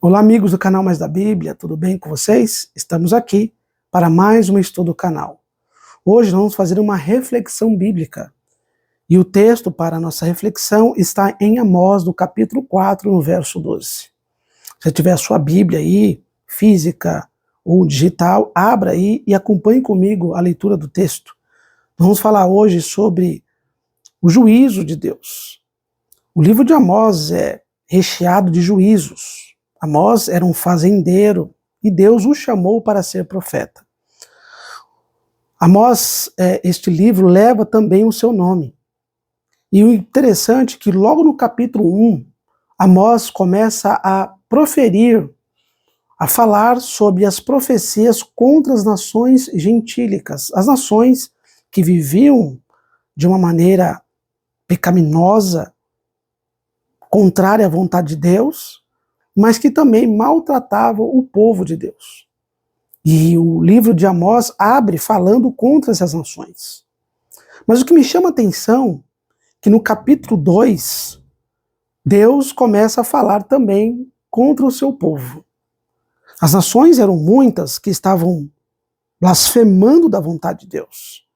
Olá, amigos do canal Mais da Bíblia, tudo bem com vocês? Estamos aqui para mais um estudo do canal. Hoje vamos fazer uma reflexão bíblica. E o texto para a nossa reflexão está em Amós, no capítulo 4, no verso 12. Se você tiver a sua Bíblia aí, física ou digital, abra aí e acompanhe comigo a leitura do texto. Vamos falar hoje sobre o juízo de Deus. O livro de Amós é recheado de juízos. Amós era um fazendeiro e Deus o chamou para ser profeta. Amós, este livro leva também o seu nome. E o interessante é que logo no capítulo 1, Amós começa a proferir, a falar sobre as profecias contra as nações gentílicas, as nações que viviam de uma maneira pecaminosa, contrária à vontade de Deus, mas que também maltratavam o povo de Deus. E o livro de Amós abre falando contra essas nações. Mas o que me chama a atenção é que no capítulo 2, Deus começa a falar também contra o seu povo. As nações eram muitas que estavam blasfemando da vontade de Deus.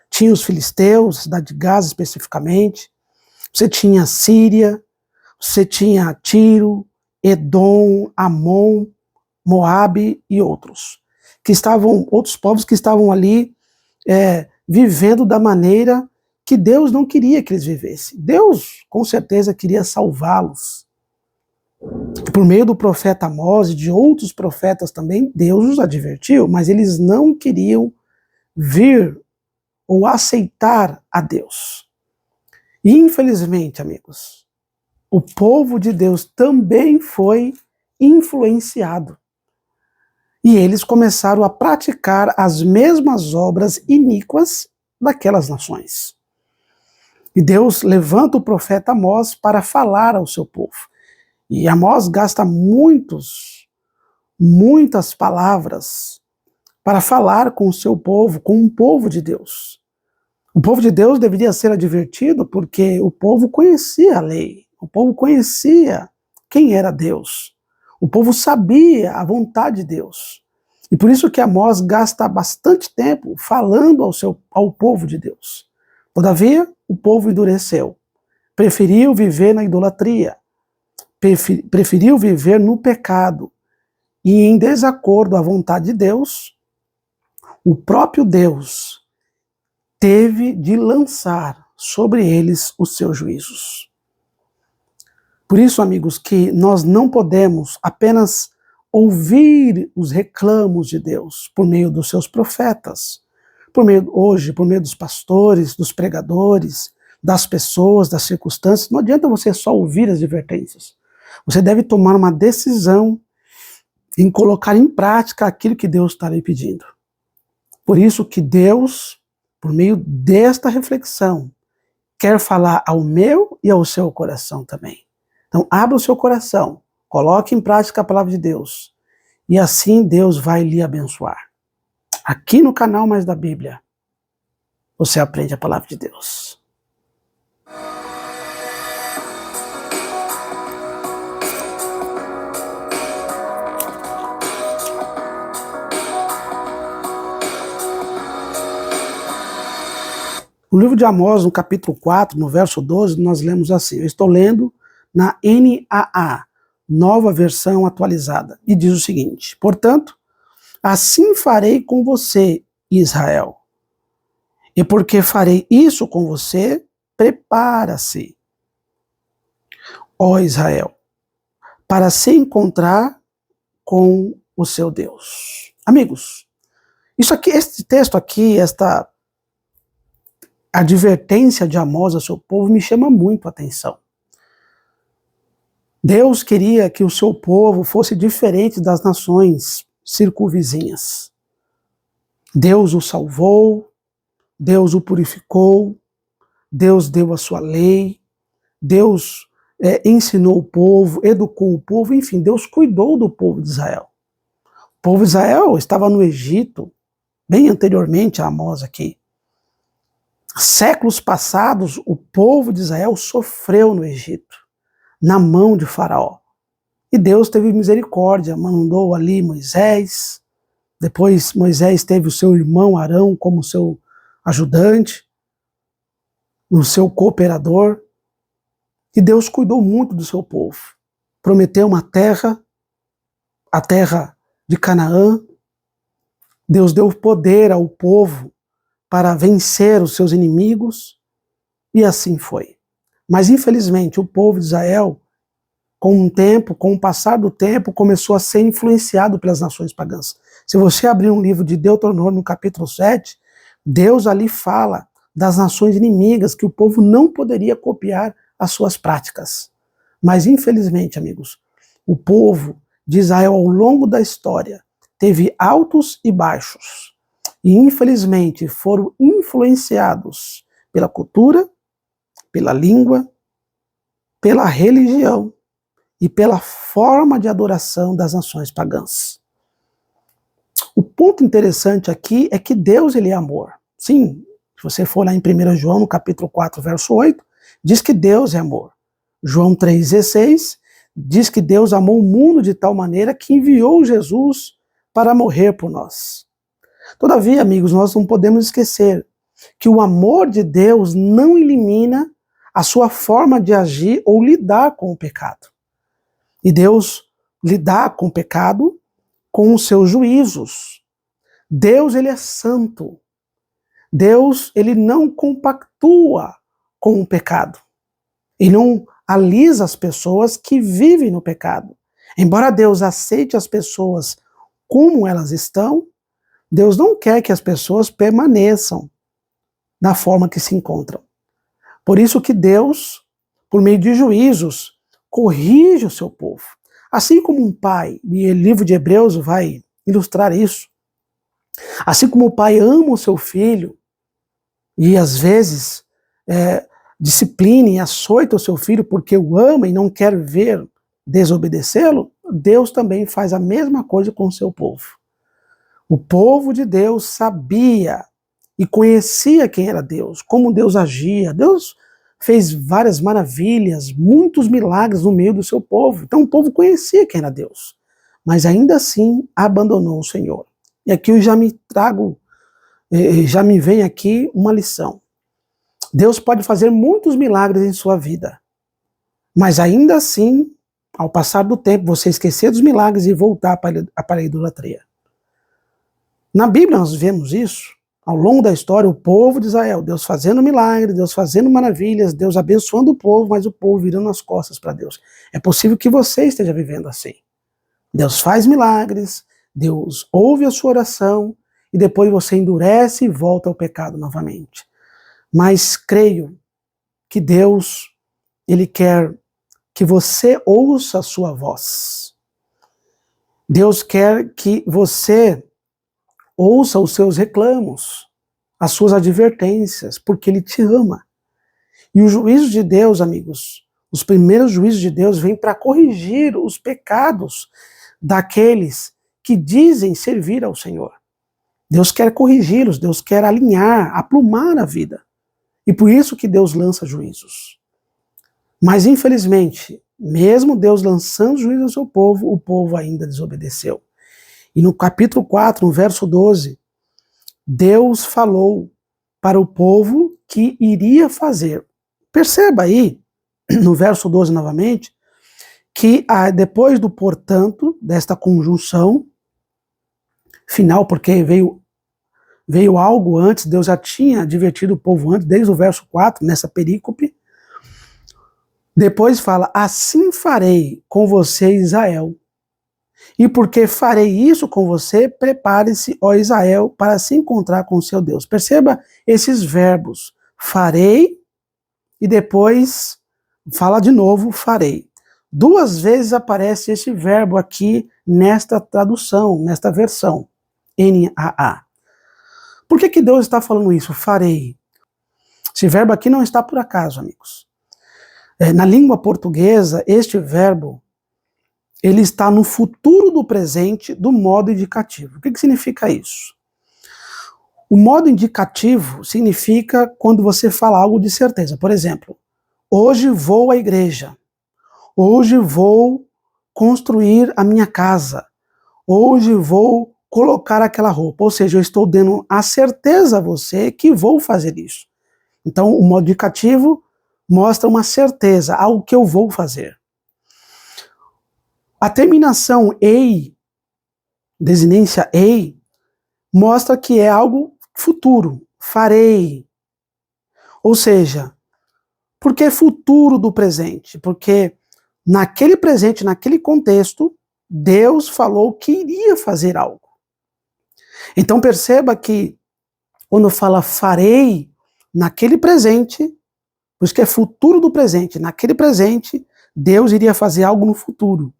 Tinha os filisteus, a cidade de Gaza especificamente, você tinha a Síria, você tinha Tiro, Edom, Amon, Moabe e outros povos que estavam ali vivendo da maneira que Deus não queria que eles vivessem. Deus, com certeza, queria salvá-los. Por meio do profeta Amós e de outros profetas também, Deus os advertiu, mas eles não queriam vir ou aceitar a Deus. E, infelizmente, amigos, o povo de Deus também foi influenciado. E eles começaram a praticar as mesmas obras iníquas daquelas nações. E Deus levanta o profeta Amós para falar ao seu povo. E Amós gasta muitas palavras para falar com o seu povo, com o povo de Deus. O povo de Deus deveria ser advertido porque o povo conhecia a lei. O povo conhecia quem era Deus. O povo sabia a vontade de Deus. E por isso que Amós gasta bastante tempo falando ao povo de Deus. Todavia, o povo endureceu. Preferiu viver na idolatria. Preferiu viver no pecado. E em desacordo à vontade de Deus, o próprio Deus teve de lançar sobre eles os seus juízos. Por isso, amigos, que nós não podemos apenas ouvir os reclamos de Deus por meio dos seus profetas, por meio dos pastores, dos pregadores, das pessoas, das circunstâncias. Não adianta você só ouvir as advertências. Você deve tomar uma decisão em colocar em prática aquilo que Deus está lhe pedindo. Por isso que Deus, por meio desta reflexão, quer falar ao meu e ao seu coração também. Então, abra o seu coração, coloque em prática a palavra de Deus, e assim Deus vai lhe abençoar. Aqui no canal Mais da Bíblia, você aprende a palavra de Deus. No livro de Amós, no capítulo 4, no verso 12, nós lemos assim, eu estou lendo na NAA, nova versão atualizada, e diz o seguinte: portanto, assim farei com você, Israel, e porque farei isso com você, prepara-se, ó Israel, para se encontrar com o seu Deus. Amigos, este texto aqui, esta advertência de Amós ao seu povo me chama muito a atenção. Deus queria que o seu povo fosse diferente das nações circunvizinhas. Deus o salvou, Deus o purificou, Deus deu a sua lei, Deus ensinou o povo, educou o povo, enfim, Deus cuidou do povo de Israel. O povo de Israel estava no Egito, bem anteriormente a Amós aqui. Séculos passados, o povo de Israel sofreu no Egito, na mão de Faraó. E Deus teve misericórdia, mandou ali Moisés, depois Moisés teve o seu irmão Arão como seu ajudante, o seu cooperador, e Deus cuidou muito do seu povo. Prometeu uma terra, a terra de Canaã. Deus deu poder ao povo para vencer os seus inimigos, e assim foi. Mas infelizmente o povo de Israel, com o passar do tempo, começou a ser influenciado pelas nações pagãs. Se você abrir um livro de Deuteronômio, no capítulo 7, Deus ali fala das nações inimigas, que o povo não poderia copiar as suas práticas. Mas infelizmente, amigos, o povo de Israel ao longo da história teve altos e baixos. E infelizmente foram influenciados pela cultura, pela língua, pela religião e pela forma de adoração das nações pagãs. O ponto interessante aqui é que Deus, ele é amor. Sim, se você for lá em 1 João, no capítulo 4, verso 8, diz que Deus é amor. João 3,16 diz que Deus amou o mundo de tal maneira que enviou Jesus para morrer por nós. Todavia, amigos, nós não podemos esquecer que o amor de Deus não elimina a sua forma de agir ou lidar com o pecado. E Deus lidar com o pecado com os seus juízos. Deus, ele é santo. Deus, ele não compactua com o pecado. Ele não alisa as pessoas que vivem no pecado. Embora Deus aceite as pessoas como elas estão, Deus não quer que as pessoas permaneçam da forma que se encontram. Por isso que Deus, por meio de juízos, corrige o seu povo. Assim como um pai, e o livro de Hebreus vai ilustrar isso, assim como o pai ama o seu filho, e às vezes disciplina e açoita o seu filho porque o ama e não quer ver desobedecê-lo, Deus também faz a mesma coisa com o seu povo. O povo de Deus sabia e conhecia quem era Deus, como Deus agia. Deus fez várias maravilhas, muitos milagres no meio do seu povo. Então o povo conhecia quem era Deus, mas ainda assim abandonou o Senhor. E aqui eu já me vem aqui uma lição. Deus pode fazer muitos milagres em sua vida, mas ainda assim, ao passar do tempo, você esquecer dos milagres e voltar para a idolatria. Na Bíblia nós vemos isso, ao longo da história, o povo de Israel, Deus fazendo milagres, Deus fazendo maravilhas, Deus abençoando o povo, mas o povo virando as costas para Deus. É possível que você esteja vivendo assim. Deus faz milagres, Deus ouve a sua oração, e depois você endurece e volta ao pecado novamente. Mas creio que Deus, ele quer que você ouça a sua voz. Deus quer que você ouça os seus reclamos, as suas advertências, porque ele te ama. E o juízo de Deus, amigos, os primeiros juízos de Deus vêm para corrigir os pecados daqueles que dizem servir ao Senhor. Deus quer corrigi-los, Deus quer alinhar, aprumar a vida. E por isso que Deus lança juízos. Mas infelizmente, mesmo Deus lançando juízo ao seu povo, o povo ainda desobedeceu. E no capítulo 4, no verso 12, Deus falou para o povo que iria fazer. Perceba aí, no verso 12 novamente, que depois do portanto, desta conjunção final, porque veio algo antes, Deus já tinha advertido o povo antes, desde o verso 4, nessa perícope. Depois fala, assim farei com você, Israel. E porque farei isso com você, prepare-se, ó Israel, para se encontrar com o seu Deus. Perceba esses verbos, farei, e depois fala de novo, farei. 2 vezes aparece esse verbo aqui nesta tradução, nesta versão, NAA. Por que Deus está falando isso? Farei. Esse verbo aqui não está por acaso, amigos. Na língua portuguesa, este verbo, ele está no futuro do presente do modo indicativo. O que significa isso? O modo indicativo significa quando você fala algo de certeza. Por exemplo, hoje vou à igreja. Hoje vou construir a minha casa. Hoje vou colocar aquela roupa. Ou seja, eu estou dando a certeza a você que vou fazer isso. Então, o modo indicativo mostra uma certeza, algo que eu vou fazer. A terminação ei, desinência ei, mostra que é algo futuro, farei. Ou seja, por que futuro do presente? Porque naquele presente, naquele contexto, Deus falou que iria fazer algo. Então perceba que quando fala farei, naquele presente, por isso que é futuro do presente, naquele presente, Deus iria fazer algo no futuro.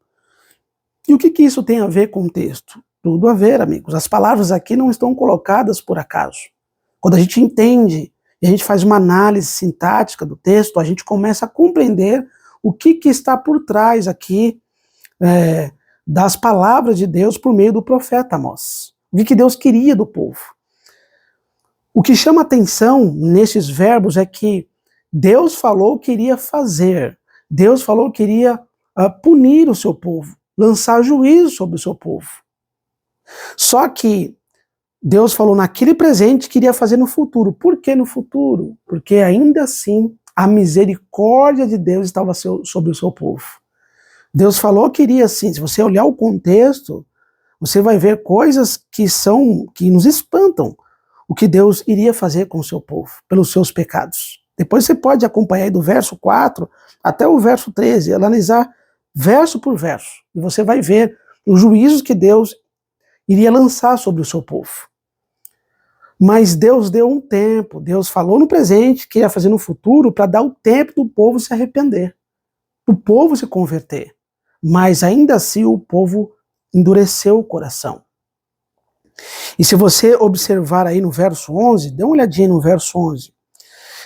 E o que isso tem a ver com o texto? Tudo a ver, amigos. As palavras aqui não estão colocadas por acaso. Quando a gente entende e a gente faz uma análise sintática do texto, a gente começa a compreender o que está por trás aqui das palavras de Deus por meio do profeta Amós. O que Deus queria do povo. O que chama atenção nesses verbos é que Deus falou que iria fazer. Deus falou que iria punir o seu povo, lançar juízo sobre o seu povo. Só que Deus falou naquele presente que iria fazer no futuro. Por que no futuro? Porque ainda assim a misericórdia de Deus estava sobre o seu povo. Deus falou que iria assim. Se você olhar o contexto, você vai ver coisas que nos espantam. O que Deus iria fazer com o seu povo, pelos seus pecados. Depois você pode acompanhar aí do verso 4 até o verso 13, analisar verso por verso. E você vai ver os juízos que Deus iria lançar sobre o seu povo. Mas Deus deu um tempo, Deus falou no presente que ia fazer no futuro para dar o tempo do povo se arrepender, do povo se converter. Mas ainda assim o povo endureceu o coração. E se você observar aí no verso 11, dê uma olhadinha no verso 11.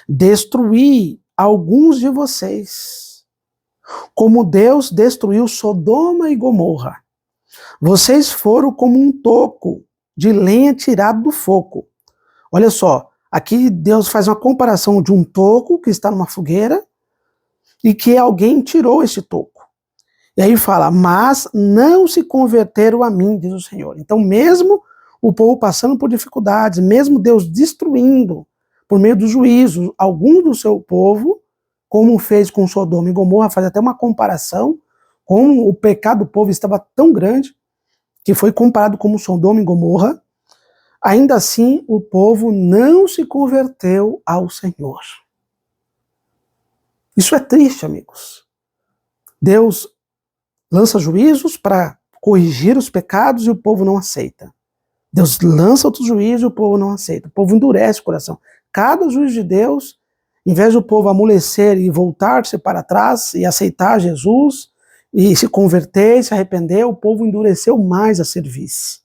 Destruí alguns de vocês, como Deus destruiu Sodoma e Gomorra. Vocês foram como um toco de lenha tirado do fogo. Olha só, aqui Deus faz uma comparação de um toco que está numa fogueira e que alguém tirou esse toco. E aí fala, mas não se converteram a mim, diz o Senhor. Então mesmo o povo passando por dificuldades, mesmo Deus destruindo por meio do juízo alguns do seu povo, como fez com Sodoma e Gomorra, faz até uma comparação, como o pecado do povo estava tão grande, que foi comparado como Sodoma e Gomorra, ainda assim o povo não se converteu ao Senhor. Isso é triste, amigos. Deus lança juízos para corrigir os pecados e o povo não aceita. Deus lança outros juízos e o povo não aceita. O povo endurece o coração. Cada juízo de Deus, em vez do povo amolecer e voltar-se para trás e aceitar Jesus e se converter e se arrepender, o povo endureceu mais a cerviz.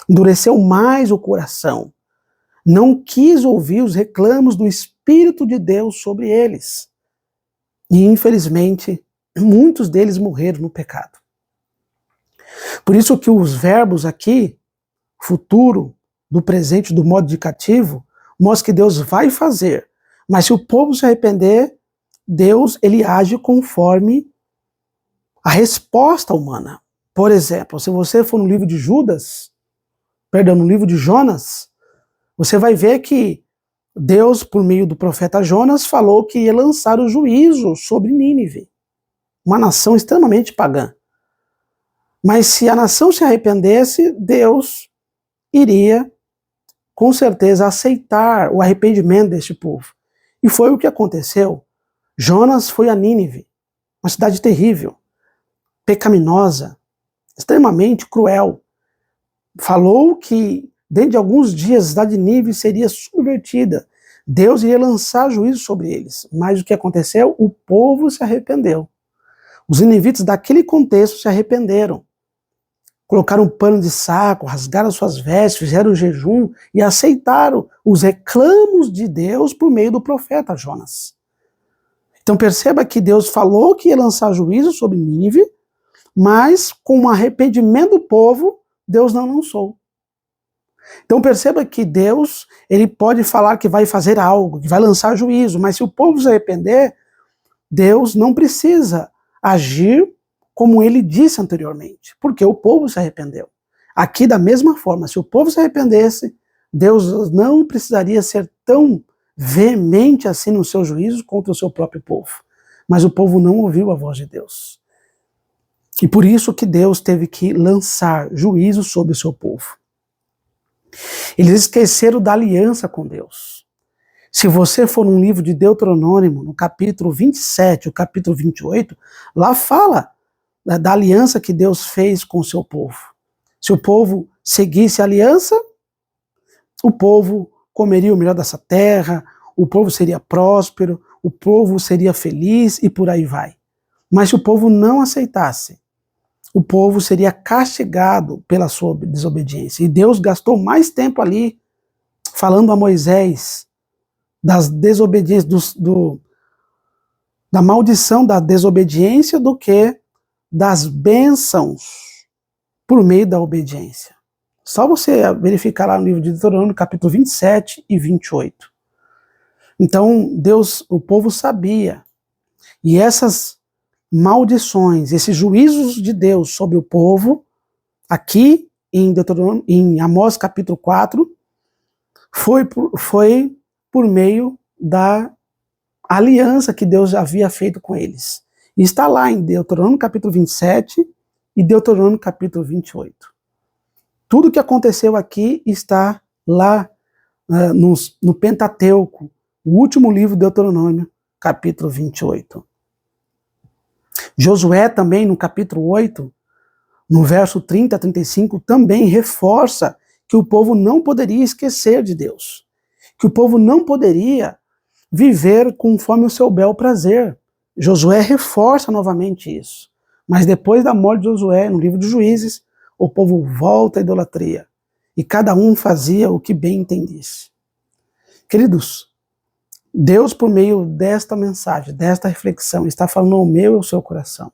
Endureceu mais o coração. Não quis ouvir os reclamos do Espírito de Deus sobre eles. E, infelizmente, muitos deles morreram no pecado. Por isso que os verbos aqui, futuro, do presente, do modo indicativo, mostra que Deus vai fazer. Mas se o povo se arrepender, Deus ele age conforme a resposta humana. Por exemplo, se você for no livro de no livro de Jonas, você vai ver que Deus, por meio do profeta Jonas, falou que ia lançar o juízo sobre Nínive, uma nação extremamente pagã. Mas se a nação se arrependesse, Deus iria, com certeza, aceitar o arrependimento deste povo. E foi o que aconteceu. Jonas foi a Nínive, uma cidade terrível, pecaminosa, extremamente cruel. Falou que dentro de alguns dias a cidade de Nínive seria subvertida. Deus iria lançar juízo sobre eles. Mas o que aconteceu? O povo se arrependeu. Os ninivitas daquele contexto se arrependeram. Colocaram um pano de saco, rasgaram suas vestes, fizeram jejum e aceitaram os reclamos de Deus por meio do profeta Jonas. Então perceba que Deus falou que ia lançar juízo sobre Nínive, mas com o arrependimento do povo, Deus não lançou. Então perceba que Deus, ele pode falar que vai fazer algo, que vai lançar juízo, mas se o povo se arrepender, Deus não precisa agir como ele disse anteriormente, porque o povo se arrependeu. Aqui, da mesma forma, se o povo se arrependesse, Deus não precisaria ser tão veemente assim no seu juízo contra o seu próprio povo. Mas o povo não ouviu a voz de Deus. E por isso que Deus teve que lançar juízo sobre o seu povo. Eles esqueceram da aliança com Deus. Se você for num livro de Deuteronômio, no capítulo 27, o capítulo 28, lá fala da aliança que Deus fez com o seu povo. Se o povo seguisse a aliança, o povo comeria o melhor dessa terra, o povo seria próspero, o povo seria feliz e por aí vai. Mas se o povo não aceitasse, o povo seria castigado pela sua desobediência. E Deus gastou mais tempo ali falando a Moisés das desobediências, da maldição da desobediência do que das bênçãos por meio da obediência. Só você verificar lá no livro de Deuteronômio, capítulo 27 e 28. Então, o povo sabia. E essas maldições, esses juízos de Deus sobre o povo, aqui em Amós capítulo 4, foi por meio da aliança que Deus já havia feito com eles. E está lá em Deuteronômio capítulo 27 e Deuteronômio capítulo 28. Tudo que aconteceu aqui está lá no Pentateuco, o último livro de Deuteronômio, capítulo 28. Josué também, no capítulo 8, no verso 30 a 35, também reforça que o povo não poderia esquecer de Deus, que o povo não poderia viver conforme o seu bel prazer. Josué reforça novamente isso. Mas depois da morte de Josué, no livro de Juízes, o povo volta à idolatria, e cada um fazia o que bem entendisse. Queridos, Deus, por meio desta mensagem, desta reflexão, está falando ao meu e ao seu coração.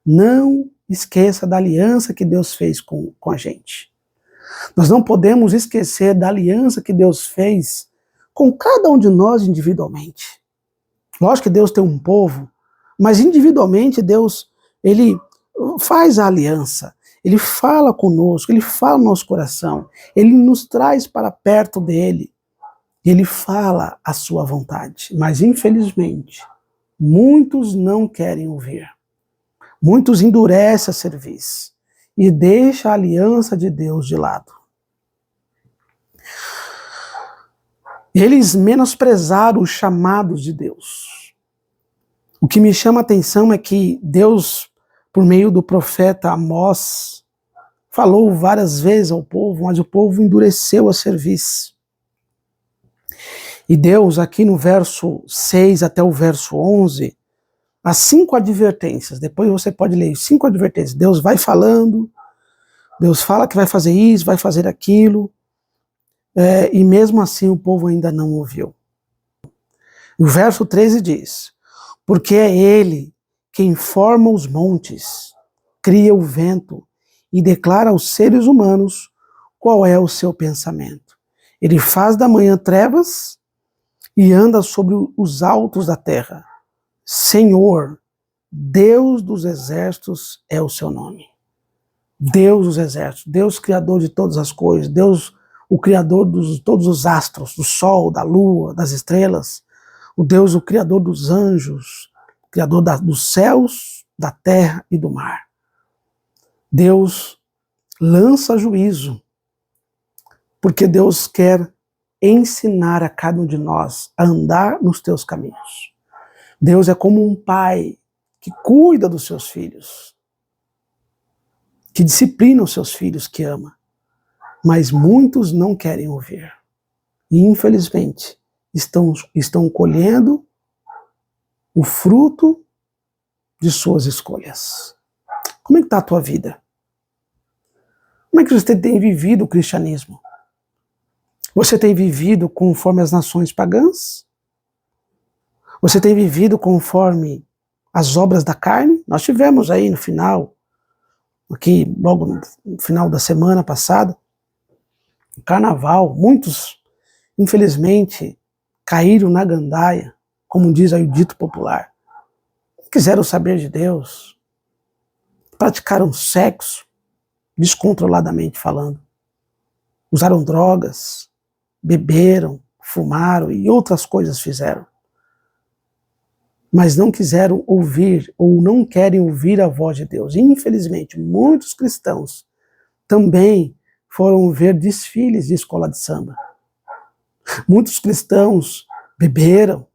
Não esqueça da aliança que Deus fez com a gente. Nós não podemos esquecer da aliança que Deus fez com cada um de nós individualmente. Lógico que Deus tem um povo, mas individualmente Deus, ele faz a aliança, ele fala conosco, ele fala no nosso coração, ele nos traz para perto dele. Ele fala a sua vontade, mas infelizmente, muitos não querem ouvir. Muitos endurecem a cerviz e deixam a aliança de Deus de lado. Eles menosprezaram os chamados de Deus. O que me chama a atenção é que Deus, por meio do profeta Amós, falou várias vezes ao povo, mas o povo endureceu a cerviz. E Deus, aqui no verso 6 até o verso 11, as 5 advertências, depois você pode ler 5 advertências. Deus vai falando, Deus fala que vai fazer isso, vai fazer aquilo, e mesmo assim o povo ainda não ouviu. O verso 13 diz: porque é Ele quem forma os montes, cria o vento e declara aos seres humanos qual é o seu pensamento. Ele faz da manhã trevas e anda sobre os altos da terra. Senhor, Deus dos exércitos é o seu nome. Deus dos exércitos, Deus criador de todas as coisas, Deus o criador de todos os astros, do sol, da lua, das estrelas, o Deus o criador dos anjos, criador dos céus, da terra e do mar. Deus lança juízo, porque Deus quer ensinar a cada um de nós a andar nos teus caminhos. Deus é como um pai que cuida dos seus filhos, que disciplina os seus filhos, que ama. Mas muitos não querem ouvir. E infelizmente estão colhendo o fruto de suas escolhas. Como é que está a tua vida? Como é que você tem vivido o cristianismo? Você tem vivido conforme as nações pagãs? Você tem vivido conforme as obras da carne? Nós tivemos aí no final, aqui logo no final da semana passada, carnaval, muitos, infelizmente, caíram na gandaia, como diz aí o dito popular. Quiseram saber de Deus. praticaram sexo, descontroladamente falando, usaram drogas, beberam, fumaram e outras coisas fizeram. Mas não quiseram ouvir ou não querem ouvir a voz de Deus. Infelizmente, muitos cristãos também foram ver desfiles de escola de samba. Muitos cristãos beberam.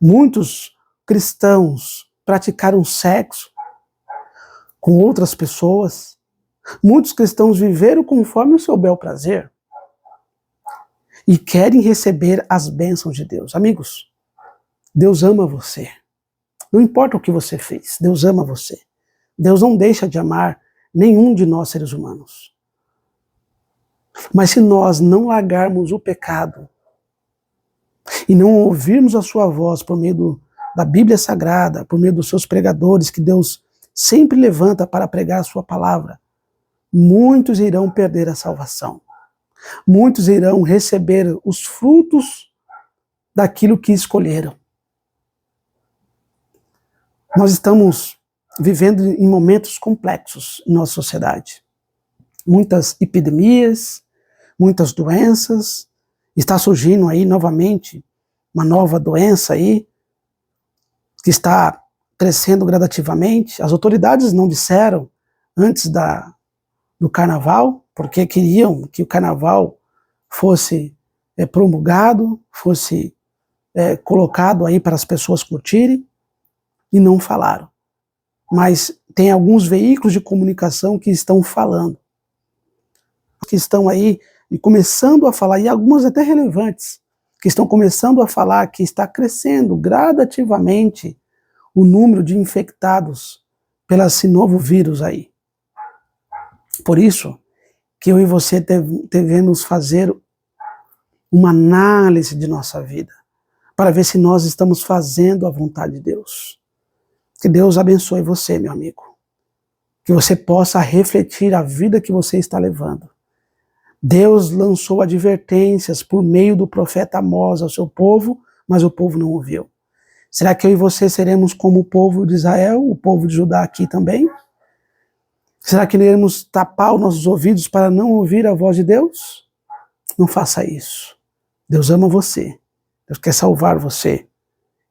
Muitos cristãos praticaram sexo com outras pessoas. Muitos cristãos viveram conforme o seu bel prazer e querem receber as bênçãos de Deus. Amigos, Deus ama você. Não importa o que você fez, Deus ama você. Deus não deixa de amar nenhum de nós seres humanos. Mas se nós não largarmos o pecado e não ouvirmos a sua voz por meio da Bíblia Sagrada, por meio dos seus pregadores que Deus sempre levanta para pregar a sua palavra, muitos irão perder a salvação. Muitos irão receber os frutos daquilo que escolheram. Nós estamos vivendo em momentos complexos em nossa sociedade. Muitas epidemias, muitas doenças. Está surgindo aí novamente uma nova doença aí, que está crescendo gradativamente. As autoridades não disseram antes do carnaval, porque queriam que o carnaval fosse promulgado, fosse colocado aí para as pessoas curtirem, e não falaram. Mas tem alguns veículos de comunicação que estão falando, que estão aí e começando a falar, e algumas até relevantes, que estão começando a falar que está crescendo gradativamente o número de infectados pelo esse novo vírus aí. Por isso que eu e você devemos fazer uma análise de nossa vida, para ver se nós estamos fazendo a vontade de Deus. Que Deus abençoe você, meu amigo. Que você possa refletir a vida que você está levando. Deus lançou advertências por meio do profeta Amós ao seu povo, mas o povo não ouviu. Será que eu e você seremos como o povo de Israel, o povo de Judá aqui também? Será que iremos tapar os nossos ouvidos para não ouvir a voz de Deus? Não faça isso. Deus ama você. Deus quer salvar você.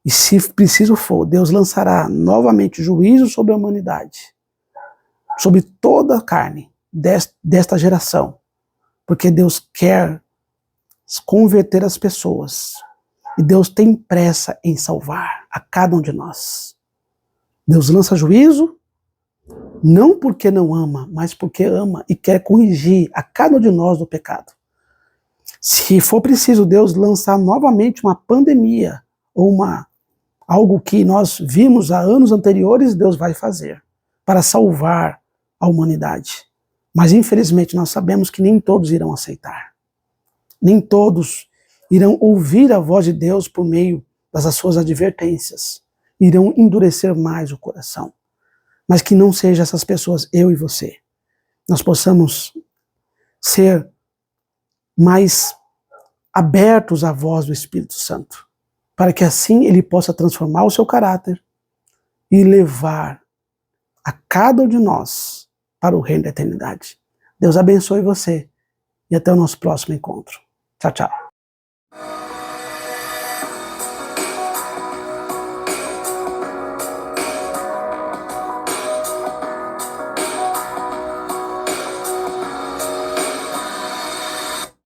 E se preciso for, Deus lançará novamente juízo sobre a humanidade, sobre toda a carne desta geração, porque Deus quer converter as pessoas e Deus tem pressa em salvar a cada um de nós. Deus lança juízo, não porque não ama, mas porque ama e quer corrigir a cada um de nós do pecado. Se for preciso Deus lançar novamente uma pandemia ou algo que nós vimos há anos anteriores, Deus vai fazer para salvar a humanidade. Mas infelizmente nós sabemos que nem todos irão aceitar. Nem todos irão ouvir a voz de Deus por meio das suas advertências. Irão endurecer mais o coração. Mas que não sejam essas pessoas, eu e você. Nós possamos ser mais abertos à voz do Espírito Santo, para que assim ele possa transformar o seu caráter e levar a cada um de nós para o reino da eternidade. Deus abençoe você e até o nosso próximo encontro. Tchau, tchau.